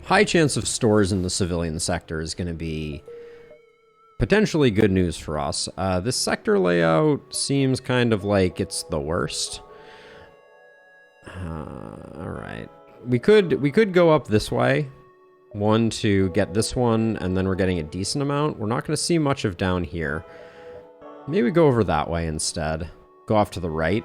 high chance of stores in the civilian sector is going to be potentially good news for us. This sector layout seems kind of like it's the worst. All right. We could go up this way. One to get this one, and then we're getting a decent amount. We're not going to see much of down here. Maybe go over that way instead. Go off to the right.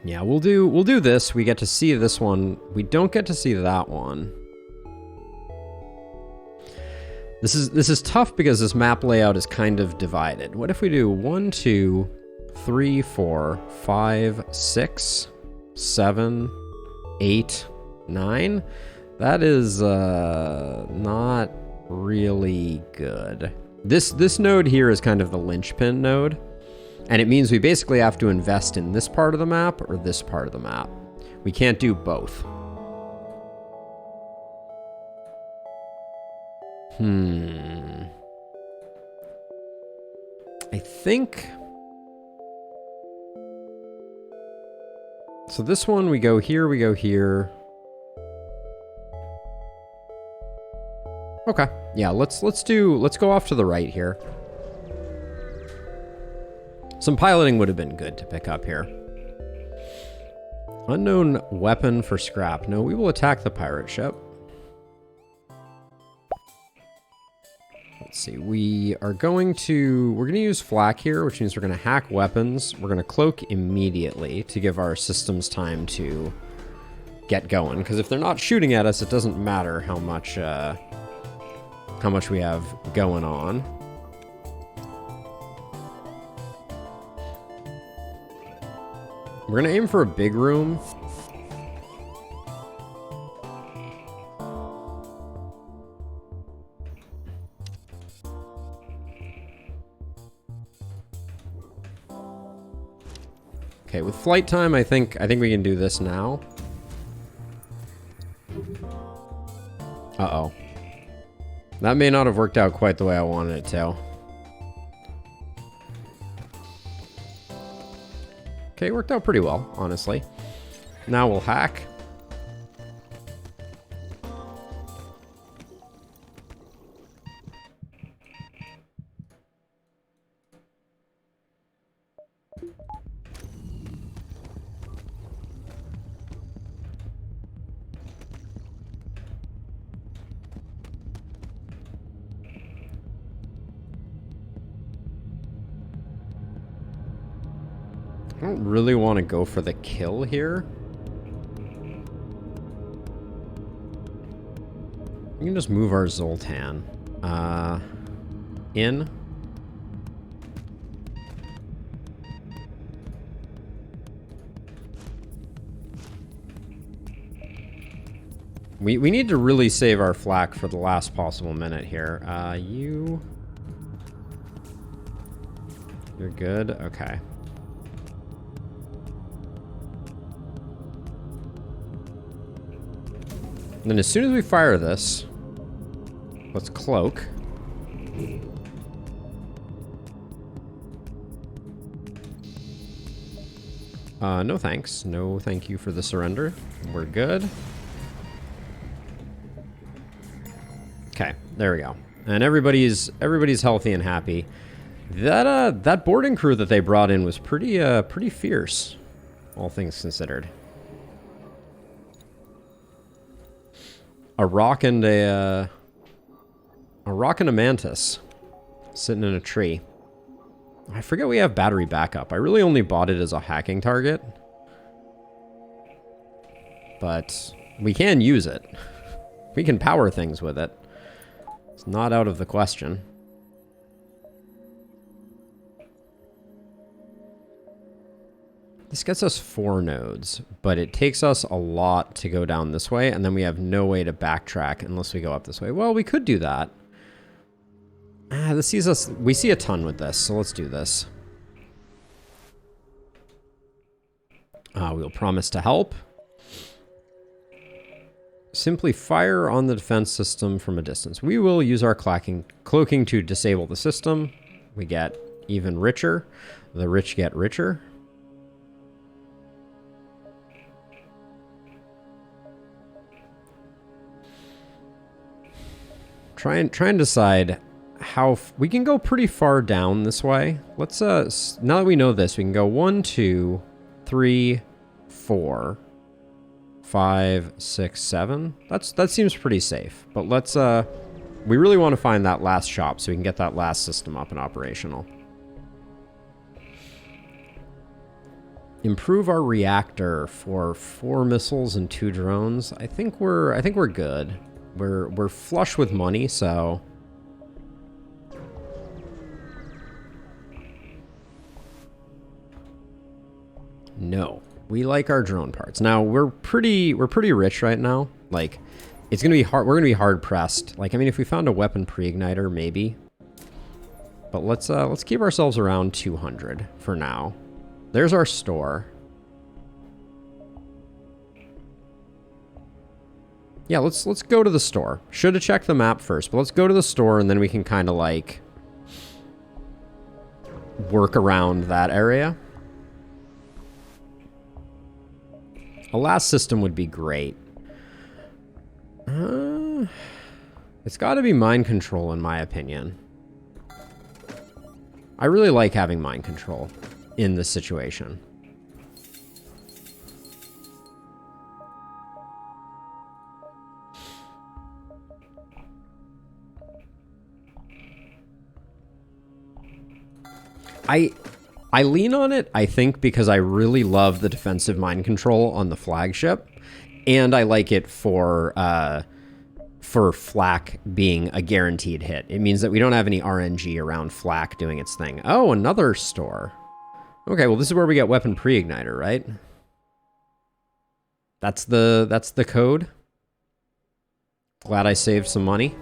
Yeah, we'll do this. We get to see this one. We don't get to see that one. This is tough because this map layout is kind of divided. What if we do 1, 2, 3, 4, 5, 6, 7, 8, 9? That is not really good. This node here is kind of the linchpin node. And it means we basically have to invest in this part of the map or this part of the map. We can't do both. I think... So this one, we go here, we go here. Okay. Yeah, let's go off to the right here. Some piloting would have been good to pick up here. Unknown weapon for scrap. No, we will attack the pirate ship. Let's see. We're going to use Flak here, which means we're going to hack weapons. We're going to cloak immediately to give our systems time to get going. Because if they're not shooting at us, it doesn't matter how much we have going on. We're going to aim for a big room. Okay, with flight time, I think we can do this now. Uh-oh. That may not have worked out quite the way I wanted it to. Okay, worked out pretty well, honestly. Now we'll hack. I don't really want to go for the kill here. We can just move our Zoltan. In. We need to really save our flak for the last possible minute here. You're good? Okay. And then as soon as we fire this, let's cloak. No thanks. No thank you for the surrender. We're good. Okay, there we go. And everybody's healthy and happy. That boarding crew that they brought in was pretty fierce, all things considered. A rock and a mantis sitting in a tree. I forget we have battery backup. I really only bought it as a hacking target. But we can use it. We can power things with it. It's not out of the question. This gets us 4 nodes, but it takes us a lot to go down this way, and then we have no way to backtrack unless we go up this way. Well, we could do that. This sees us. We see a ton with this, so let's do this. We'll promise to help. Simply fire on the defense system from a distance. We will use our cloaking to disable the system. We get even richer. The rich get richer. Try and decide how we can go pretty far down this way. Let's now that we know this, we can go 1, 2, 3, 4, 5, 6, 7. That seems pretty safe. But let's we really want to find that last shop so we can get that last system up and operational. Improve our reactor for 4 missiles and 2 drones. I think we're good. We're flush with money, so no. We like our drone parts. Now we're pretty rich right now. Like, it's gonna be hard. We're gonna be hard pressed. Like, I mean, if we found a weapon pre-igniter, maybe. But let's keep ourselves around 200 for now. There's our store. Yeah, let's go to the store. Should have checked the map first, but let's go to the store and then we can kind of like work around that area. A last system would be great. It's got to be mind control in my opinion. I really like having mind control in this situation. I lean on it, I think, because I really love the defensive mind control on the flagship, and I like it for Flak being a guaranteed hit. It means that we don't have any RNG around Flak doing its thing. Oh, another store. Okay, well, this is where we get weapon pre-igniter, right? That's the code. Glad I saved some money.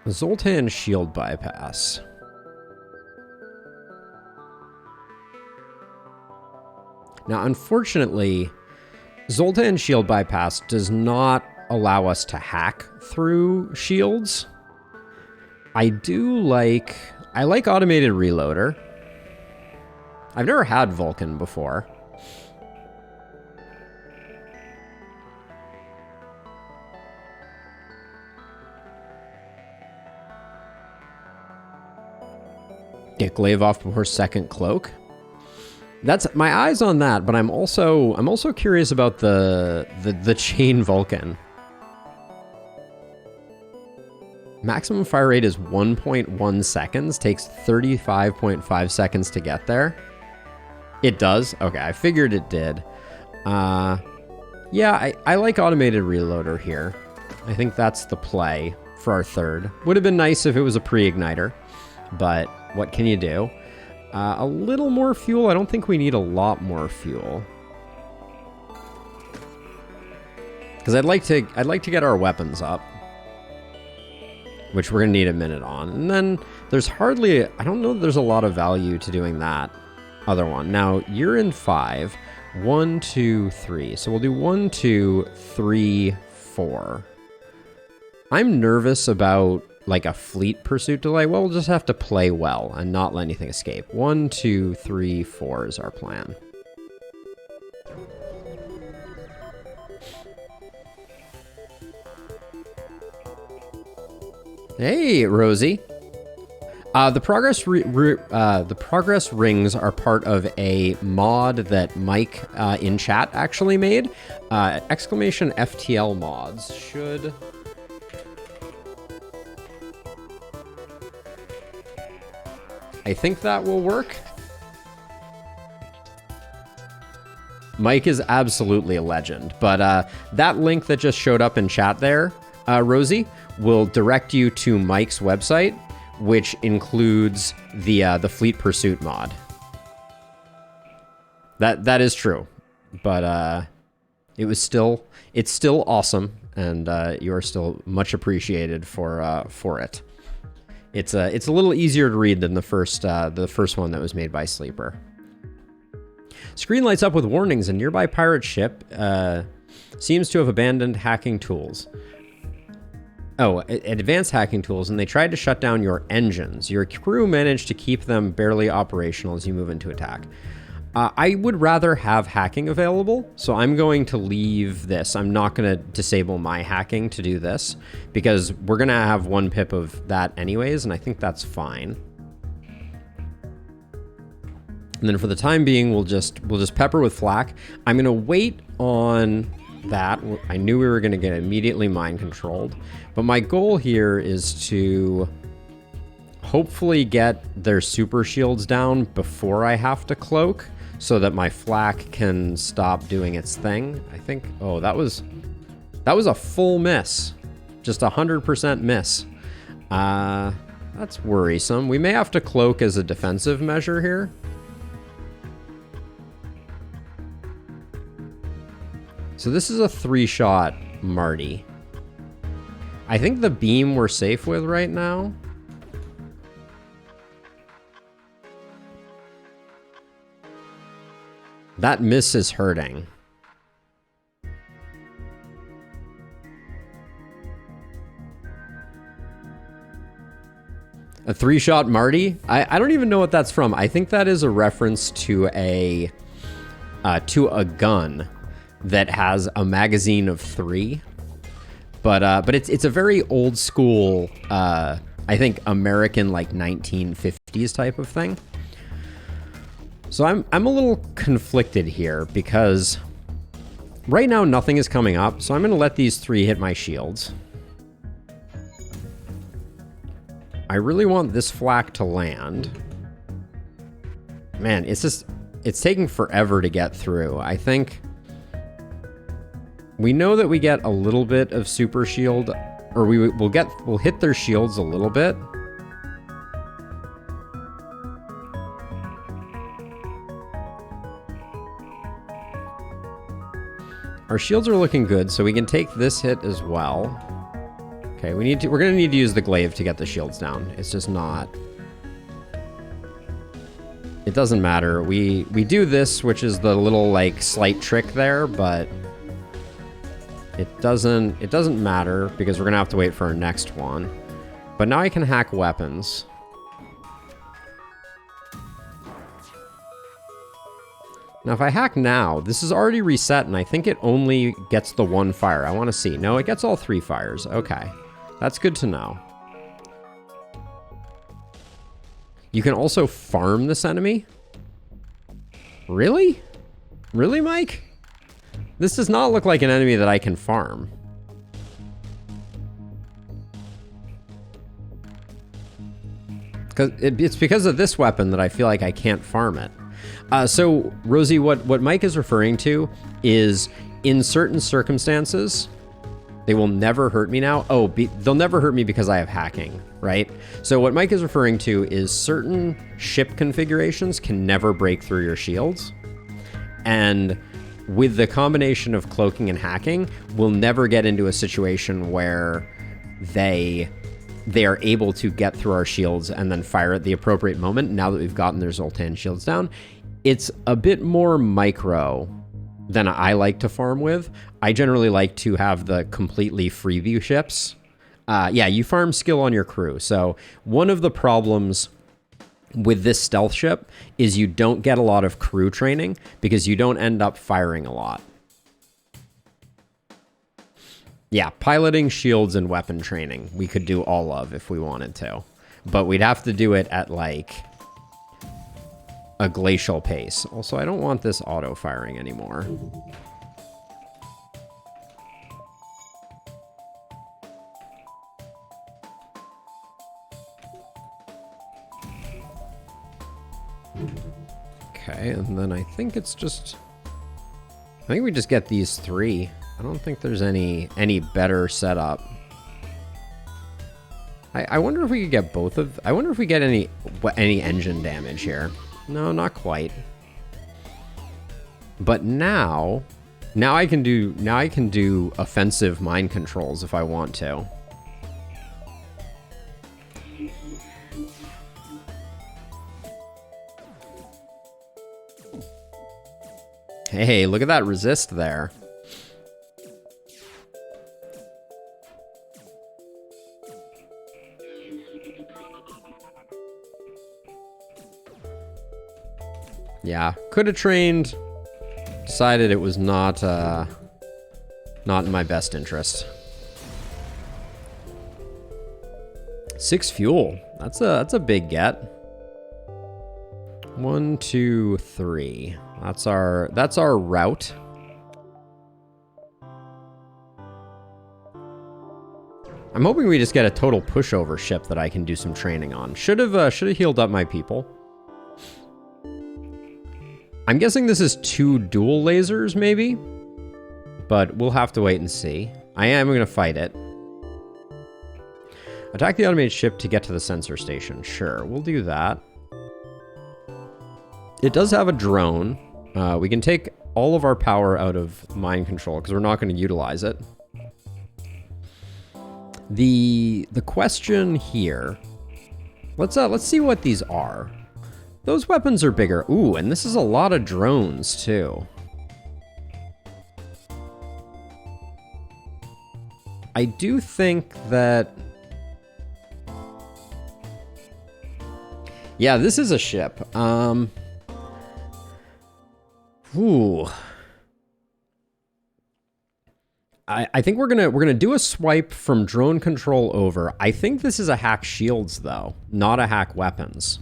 Zoltan shield bypass. Now, unfortunately, Zoltan shield bypass does not allow us to hack through shields. I like automated reloader. I've never had Vulcan before. Get glaive off before second cloak. That's my eyes on that, but I'm also curious about the chain Vulcan. Maximum fire rate is 1.1 seconds, takes 35.5 seconds to get there. It does? Okay, I figured it did. Yeah, I like automated reloader here. I think that's the play for our third. Would have been nice if it was a pre-igniter, but what can you do? A little more fuel. I don't think we need a lot more fuel. Because I'd like to get our weapons up, which we're gonna need a minute on. And then there's hardly, I don't know that there's a lot of value to doing that other one. Now you're in 5. 1, 2, 3. So we'll do 1, 2, 3, 4. I'm nervous about like a fleet pursuit delay. Well, we'll just have to play well and not let anything escape. 1, 2, 3, 4 is our plan. Hey, Rosie. The progress rings are part of a mod that Mike in chat actually made. Exclamation FTL mods should... I think that will work. Mike is absolutely a legend, but that link that just showed up in chat there, Rosie, will direct you to Mike's website, which includes the Fleet Pursuit mod. That is true, but it's still awesome, and you are still much appreciated for it. It's a little easier to read than the first one that was made by Sleeper. Screen lights up with warnings. A nearby pirate ship seems to have abandoned hacking tools. Oh, advanced hacking tools, and they tried to shut down your engines. Your crew managed to keep them barely operational as you move into attack. I would rather have hacking available, so I'm going to leave this. I'm not going to disable my hacking to do this, because we're going to have 1 pip of that anyways, and I think that's fine. And then for the time being, we'll just pepper with Flak. I'm going to wait on that. I knew we were going to get immediately mind controlled, but my goal here is to hopefully get their super shields down before I have to cloak, so that my Flak can stop doing its thing. I think, oh, that was a full miss. Just 100% miss. That's worrisome. We may have to cloak as a defensive measure here. So this is a 3-shot Marty. I think the beam we're safe with right now. That miss is hurting. A 3-shot Marty? I don't even know what that's from. I think that is a reference to a gun that has a magazine of 3. But it's a very old school, I think American like 1950s type of thing. So I'm a little conflicted here because right now nothing is coming up. So I'm going to let these 3 hit my shields. I really want this Flak to land. Man, it's taking forever to get through. I think we know that we get a little bit of super shield, or we'll hit their shields a little bit. Our shields are looking good, so we can take this hit as well. Okay, we're gonna need to use the glaive to get the shields down. It's just not. It doesn't matter. We do this, which is the little like slight trick there, but it doesn't matter because we're gonna have to wait for our next one. But now I can hack weapons. Now, if I hack now, this is already reset, and I think it only gets the 1 fire. I want to see. No, it gets all 3 fires. Okay. That's good to know. You can also farm this enemy? Really? Really, Mike? This does not look like an enemy that I can farm. It's because of this weapon that I feel like I can't farm it. So, Rosie, what Mike is referring to is in certain circumstances, they will never hurt me now. Oh, they'll never hurt me because I have hacking, right? So what Mike is referring to is certain ship configurations can never break through your shields. And with the combination of cloaking and hacking, we'll never get into a situation where they are able to get through our shields and then fire at the appropriate moment now that we've gotten their Zoltan shields down. It's a bit more micro than I like to farm with. I generally like to have the completely freebie ships. Yeah, you farm skill on your crew. So one of the problems with this stealth ship is you don't get a lot of crew training because you don't end up firing a lot. Yeah, piloting, shields, and weapon training we could do all of if we wanted to. But we'd have to do it at like a glacial pace. Also, I don't want this auto firing anymore. Okay, and then I think it's just... I think we just get these 3. I don't think there's any better setup. I wonder if we could get both of... I wonder if we get any engine damage here. No, not quite. But now I can do offensive mind controls if I want to. Hey, look at that resist there. Yeah, could have trained. Decided it was not in my best interest. 6 fuel. That's a big get. 1, 2, 3. That's our route. I'm hoping we just get a total pushover ship that I can do some training on. Should have healed up my people. I'm guessing this is 2 dual lasers, maybe? But we'll have to wait and see. I am going to fight it. Attack the automated ship to get to the sensor station. Sure, we'll do that. It does have a drone. We can take all of our power out of mind control because we're not going to utilize it. The question here... Let's see what these are. Those weapons are bigger. Ooh, and this is a lot of drones, too. I do think that... Yeah, this is a ship. Ooh. I think we're gonna do a swipe from drone control over. I think this is a hack shields, though, not a hack weapons.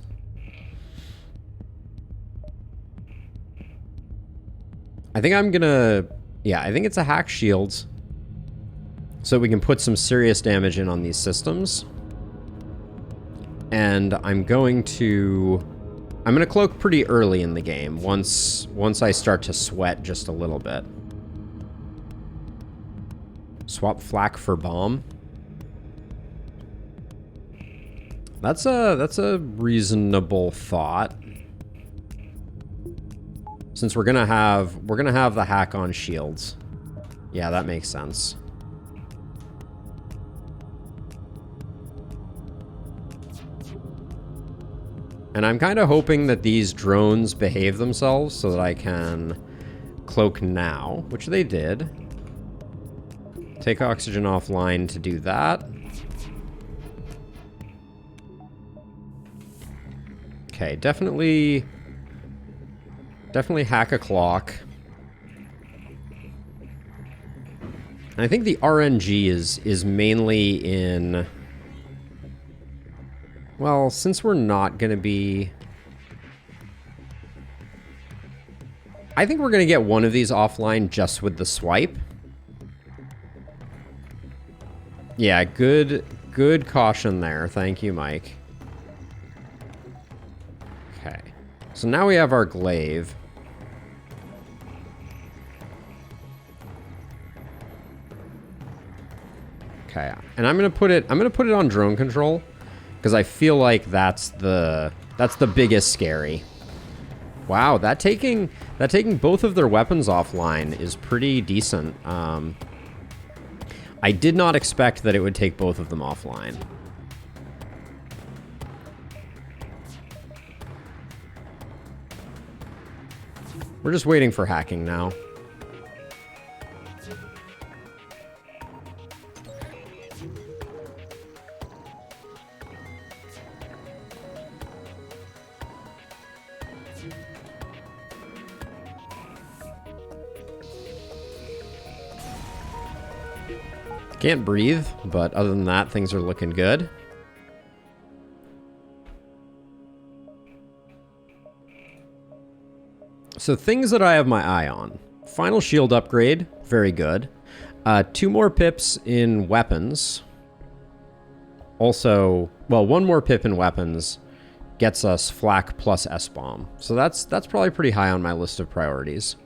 I think I'm gonna... Yeah, I think it's a hack shields. So we can put some serious damage in on these systems. And I'm gonna cloak pretty early in the game, once I start to sweat just a little bit. Swap flak for bomb. That's a reasonable thought. Since we're gonna have the hack on shields. Yeah, that makes sense. And I'm kind of hoping that these drones behave themselves so that I can cloak now, which they did. Take oxygen offline to do that. Okay, definitely hack a clock. And I think the RNG is mainly in... Well, since we're not going to be... I think we're going to get one of these offline just with the swipe. Yeah, good caution there. Thank you, Mike. Okay. So now we have our glaive. Okay. And I'm going to put it on drone control. Because I feel like that's the biggest scary. Wow, that taking both of their weapons offline is pretty decent. I did not expect that it would take both of them offline. We're just waiting for hacking now. Can't breathe, but other than that, things are looking good. So things that I have my eye on. Final shield upgrade, very good. 2 more pips in weapons. Also, well, 1 more pip in weapons gets us flak plus S-bomb. So that's probably pretty high on my list of priorities.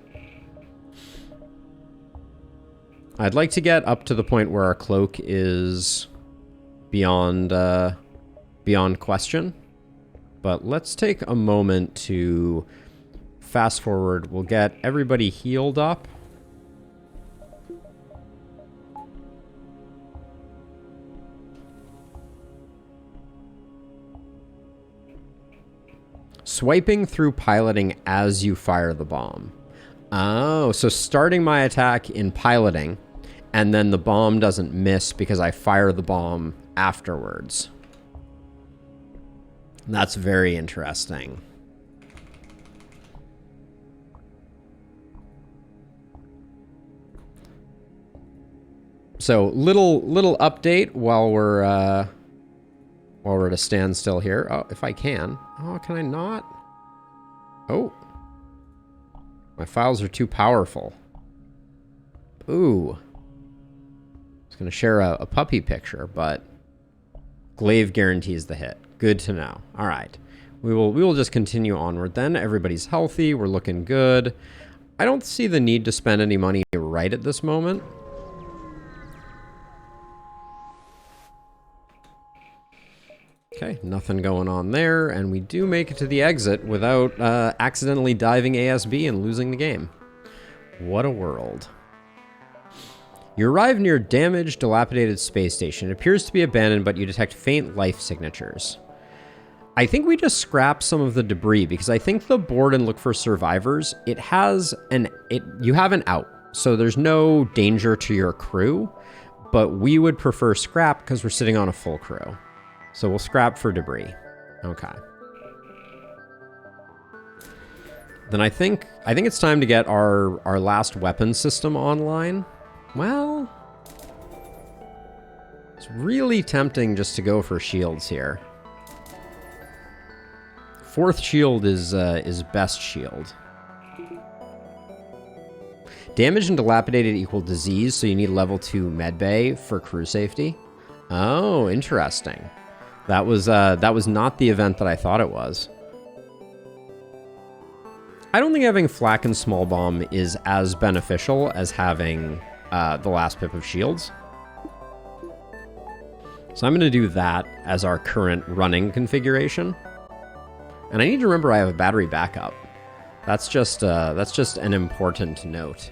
I'd like to get up to the point where our cloak is beyond question. But let's take a moment to fast forward. We'll get everybody healed up. Swiping through piloting as you fire the bomb. Oh, so starting my attack in piloting, and then the bomb doesn't miss because I fire the bomb afterwards. That's very interesting. So little update while we're at a standstill here. Oh, if I can. Oh, can I not? Oh. My files are too powerful. Ooh. I was going to share a puppy picture, but Glaive guarantees the hit. Good to know. All right. We will just continue onward then. Everybody's healthy. We're looking good. I don't see the need to spend any money right at this moment. Okay, nothing going on there, and we do make it to the exit without accidentally diving ASB and losing the game. What a world. You arrive near a damaged, dilapidated space station. It appears to be abandoned, but you detect faint life signatures. I think we just scrap some of the debris, because I think the board and look for survivors, you have an out, so there's no danger to your crew, but we would prefer scrap because we're sitting on a full crew. So we'll scrap for debris. Okay. Then I think it's time to get our last weapon system online. Well, it's really tempting just to go for shields here. Fourth shield is best shield. Damage and dilapidated equal disease, so you need level 2 medbay for crew safety. Oh, interesting. That was not the event that I thought it was. I don't think having Flak and Small Bomb is as beneficial as having the last pip of shields. So I'm going to do that as our current running configuration. And I need to remember I have a battery backup. That's just an important note.